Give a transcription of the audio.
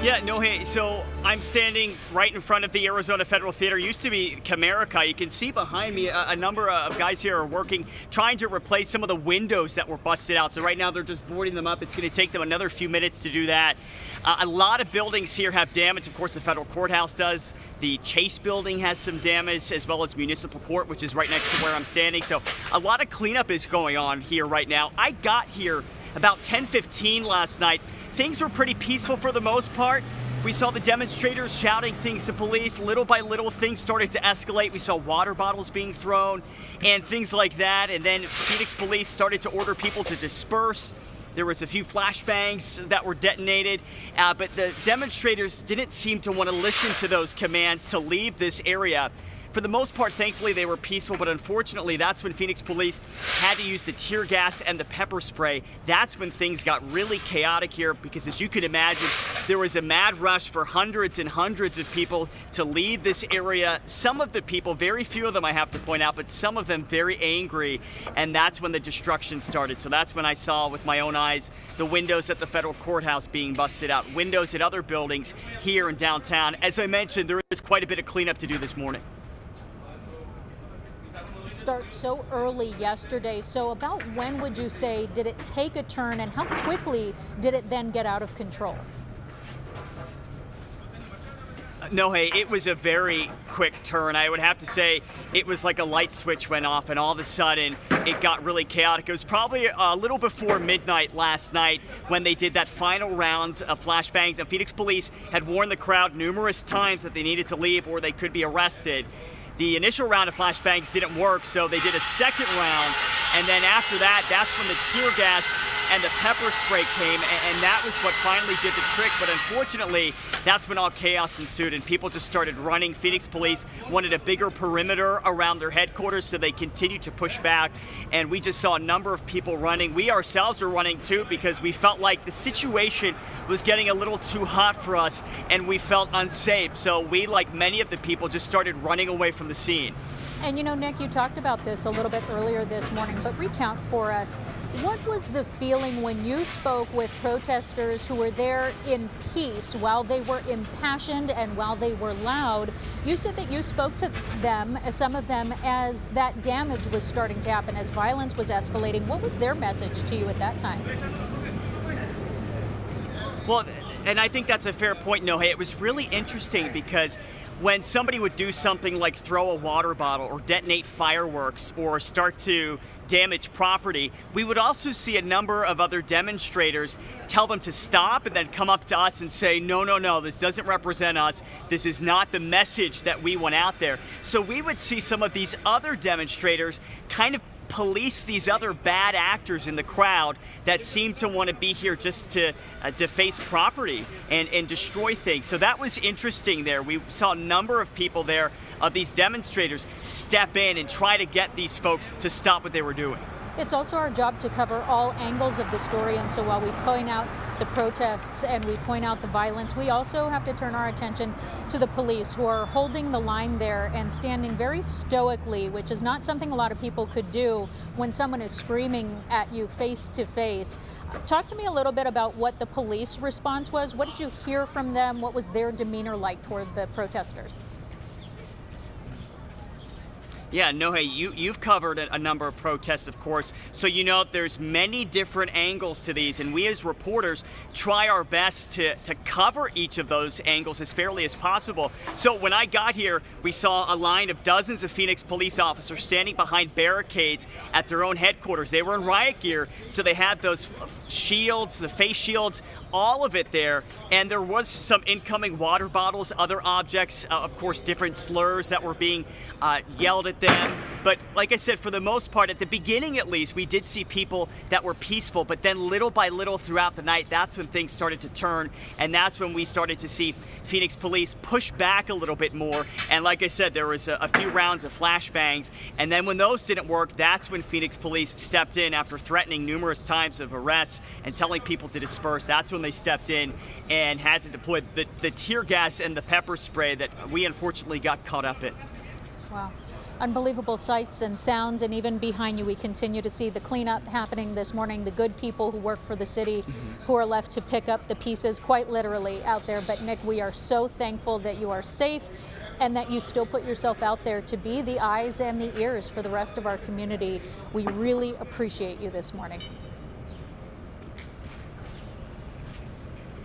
Yeah, no, hey, so I'm standing right in front of the Arizona Federal Theater. Used to be Comerica. You can see behind me a number of guys here are working, trying to replace some of the windows that were busted out. So right now they're just boarding them up. It's going to take them another few minutes to do that. A lot of buildings here have damage. Of course, the federal courthouse does. The Chase building has some damage, as well as Municipal Court, which is right next to where I'm standing. So a lot of cleanup is going on here right now. I got here about 10:15 last night. Things were pretty peaceful for the most part. We saw the demonstrators shouting things to police. Little by little, things started to escalate. We saw water bottles being thrown and things like that. And then Phoenix police started to order people to disperse. There was a few flashbangs that were detonated, but the demonstrators didn't seem to want to listen to those commands to leave this area. For the most part, thankfully, they were peaceful, but unfortunately, that's when Phoenix police had to use the tear gas and the pepper spray. That's when things got really chaotic here, because as you can imagine, there was a mad rush for hundreds and hundreds of people to leave this area. Some of the people, very few of them I have to point out, but some of them very angry, and that's when the destruction started. So that's when I saw with my own eyes the windows at the federal courthouse being busted out, windows at other buildings here in downtown. As I mentioned, there is quite a bit of cleanup to do this morning. Start so early yesterday. So about when would you say did it take a turn, and how quickly did it then get out of control? No, hey, it was a very quick turn. I would have to say it was like a light switch went off and all of a sudden it got really chaotic. It was probably a little before midnight last night when they did that final round of flashbangs, and Phoenix police had warned the crowd numerous times that they needed to leave or they could be arrested. The initial round of flashbangs didn't work, so they did a second round, and then after that, that's when the tear gas and the pepper spray came, and that was what finally did the trick. But unfortunately, that's when all chaos ensued and people just started running. Phoenix police wanted a bigger perimeter around their headquarters, so they continued to push back, and we just saw a number of people running. We ourselves were running too, because we felt like the situation was getting a little too hot for us and we felt unsafe. So we, like many of the people, just started running away from the scene. And you know, Nick, you talked about this a little bit earlier this morning, but recount for us, what was the feeling when you spoke with protesters who were there in peace while they were impassioned and while they were loud? You said that you spoke to them, some of them, as that damage was starting to happen, as violence was escalating. What was their message to you at that time? Well, and I think that's a fair point, Nohe. It was really interesting because when somebody would do something like throw a water bottle or detonate fireworks or start to damage property, we would also see a number of other demonstrators tell them to stop and then come up to us and say, no, no, no, this doesn't represent us. This is not the message that we want out there. So we would see some of these other demonstrators kind of police these other bad actors in the crowd that seem to want to be here just to deface property and destroy things. So that was interesting there. We saw a number of people there, of these demonstrators, step in and try to get these folks to stop what they were doing. It's also our job to cover all angles of the story, and so while we point out the protests and we point out the violence, we also have to turn our attention to the police, who are holding the line there and standing very stoically, which is not something a lot of people could do when someone is screaming at you face to face. Talk to me a little bit about what the police response was. What did you hear from them? What was their demeanor like toward the protesters? Yeah, Nohe, you've covered a number of protests, of course, so you know there's many different angles to these, and we as reporters try our best to cover each of those angles as fairly as possible. So when I got here, we saw a line of dozens of Phoenix police officers standing behind barricades at their own headquarters. They were in riot gear, so they had those shields, the face shields, all of it there, and there was some incoming water bottles, other objects, of course, different slurs that were being yelled at them. But like I said, for the most part, at the beginning at least, we did see people that were peaceful, but then little by little throughout the night, that's when things started to turn, and that's when we started to see Phoenix police push back a little bit more. And like I said, there was a few rounds of flashbangs, and then when those didn't work, that's when Phoenix police stepped in after threatening numerous times of arrests and telling people to disperse. That's when they stepped in and had to deploy the tear gas and the pepper spray that we unfortunately got caught up in. Wow. unbelievable sights and sounds, and even behind you we continue to see the cleanup happening this morning, the good people who work for the city who are left to pick up the pieces quite literally out there. But Nick, we are so thankful that you are safe and that you still put yourself out there to be the eyes and the ears for the rest of our community. We really appreciate you this morning.